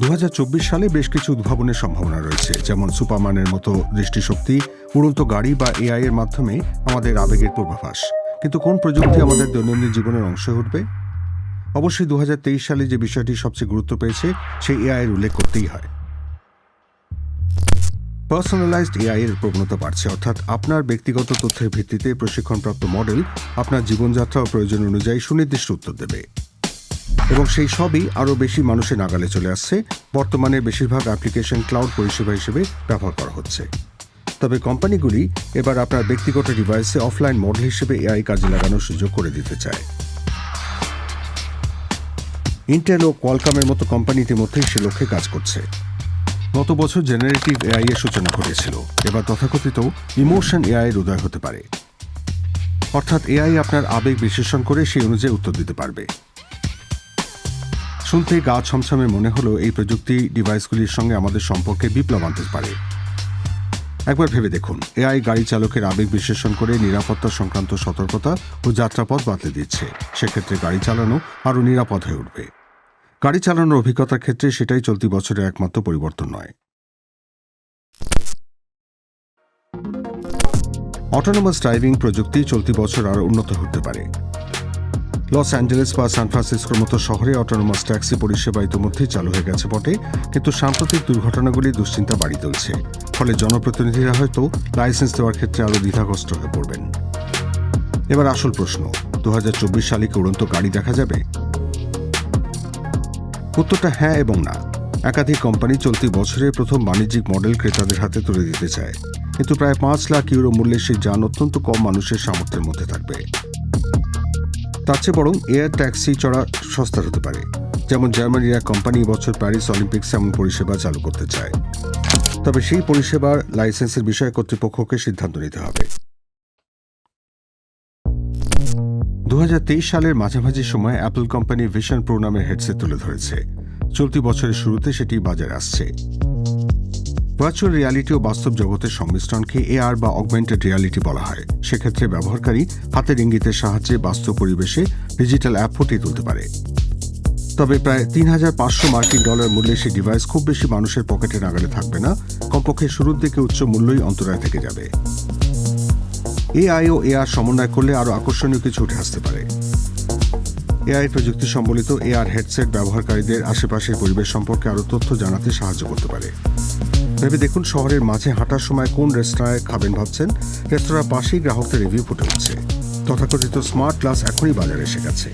2024 সালে বেশ কিছু উদ্ভাবনের সম্ভাবনা রয়েছে, যেমন সুপারম্যানের মতো দৃষ্টিশক্তি, উড়ন্ত গাড়ি বা এআই এর মাধ্যমে আমাদের আবেগের পূর্বাভাস। কিন্তু কোন প্রযুক্তি আমাদের দৈনন্দিন জীবনের অংশ হয়ে উঠবে? অবশ্যই 2023 সালে যে বিষয়টি সবচেয়ে গুরুত্ব পেয়েছে সেই এআই এর উল্লেখ করতেই হয়। পার্সোনালাইজড এআই এর প্রবণতা বাড়ছে, অর্থাৎ আপনার ব্যক্তিগত তথ্যের ভিত্তিতে প্রশিক্ষণপ্রাপ্ত মডেল আপনার জীবনযাত্রা ও প্রয়োজন অনুযায়ী সুনির্দিষ্ট উত্তর দেবে, এবং সেই সবই আরও বেশি মানুষের নাগালে চলে আসছে। বর্তমানে বেশিরভাগ অ্যাপ্লিকেশন ক্লাউড পরিষেবা হিসেবে ব্যবহার করা হচ্ছে। তবে কোম্পানিগুলি এবার আপনার ব্যক্তিগত ডিভাইসে অফলাইন মডেল হিসেবে এআই কাজে লাগানোর সুযোগ করে দিতে চায়। ইন্টেল ও কোয়ালকমের মতো কোম্পানি ইতিমধ্যেই সে লক্ষ্যে কাজ করছে। গত বছর জেনারেটিভ এআই এর সূচনা ঘটেছিল, এবার তথাকথিত ইমোশন এআই এর উদয় হতে পারে। অর্থাৎ এআই আপনার আবেগ বিশ্লেষণ করে সেই অনুযায়ী উত্তর দিতে পারবে। শুনতে গা ছমছমে মনে হলো এই প্রযুক্তি ডিভাইসগুলির সঙ্গে আমাদের সম্পর্কে বিপ্লব আনতে পারে। একবার ভেবে দেখুন, এআই গাড়ি চালকের আবেগ বিশ্লেষণ করে নিরাপত্তা সংক্রান্ত সতর্কতা ও যাত্রাপথ বদলে দিচ্ছে। সেক্ষেত্রে গাড়ি চালানো আরও নিরাপদ হয়ে উঠবে। গাড়ি চালানোর অভিজ্ঞতার ক্ষেত্রে সেটাই চলতি বছরের একমাত্র পরিবর্তন নয়। অটোনোমাস ড্রাইভিং প্রযুক্তি চলতি বছর আরও উন্নত হতে পারে। লস অ্যাঞ্জেলেস বা সান ফ্রান্সিসকোর মতো শহরে অটোনোমাস ট্যাক্সি পরিষেবা ইতিমধ্যেই চালু হয়ে গেছে বটে, কিন্তু সাম্প্রতিক দুর্ঘটনাগুলি দুশ্চিন্তা বাড়িয়ে তুলছে। ফলে জনপ্রতিনিধিরা হয়তো লাইসেন্স দেওয়ার ক্ষেত্রে আরও দ্বিধাগ্রস্ত হয়ে পড়বেন। এবার আসল প্রশ্ন, 2024 সালে কি উড়ন্ত গাড়ি দেখা যাবে? উত্তরটা হ্যাঁ এবং না। একাধিক কোম্পানি চলতি বছরে প্রথম বাণিজ্যিক মডেল ক্রেতাদের হাতে তুলে দিতে চায়, কিন্তু প্রায় 5 লাখ ইউরো মূল্যের সেই যান অত্যন্ত কম মানুষের সামর্থ্যের মধ্যে থাকবে। তার চেয়ে বরং এয়ার ট্যাক্সি চড়া সস্তা হতে পারে। যেমন জার্মানির এক কোম্পানি বছর প্যারিস অলিম্পিক্সে এমন পরিষেবা চালু করতে চায়। তবে সেই পরিষেবার লাইসেন্সের বিষয়ে কর্তৃপক্ষকে সিদ্ধান্ত নিতে হবে। 2023 সালের মাঝামাঝি সময় অ্যাপল কোম্পানি ভিশন প্রো নামের হেডসেট তুলে ধরেছে। চলতি বছরের শুরুতে সেটি বাজারে আসছে। ভার্চুয়াল রিয়ালিটি ও বাস্তব জগতের সংমিশ্রণকে এআর বা অগমেন্টেড রিয়ালিটি বলা হয়। সেক্ষেত্রে ব্যবহারকারী হাতের ইঙ্গিতের সাহায্যে বাস্তব পরিবেশে ডিজিটাল অ্যাপ ফুটিয়ে তুলতে পারে। তবে প্রায় $3,500 মূল্যে সেই ডিভাইস খুব বেশি মানুষের পকেটে নাগালে থাকবে না। কমপক্ষে শুরুর দিকে উচ্চ মূল্যই অন্তরায় থেকে যাবে। এআই ও এআর সমন্বয় করলে আরও আকর্ষণীয় কিছু উঠে আসতে পারে। এআই প্রযুক্তি সম্বলিত এআর হেডসেট ব্যবহারকারীদের আশেপাশের পরিবেশ সম্পর্কে আরও তথ্য জানাতে সাহায্য করতে পারে। ভেবে দেখুন, শহরের মাঝে হাঁটার সময় কোন রেস্তোরাঁয় খাবেন ভাবছেন, রেস্তোরাঁর পাশেই গ্রাহকদের রিভিউ ফুটে উঠছে। তথাকথিত স্মার্ট গ্লাস এখনই বাজারে এসে গেছে।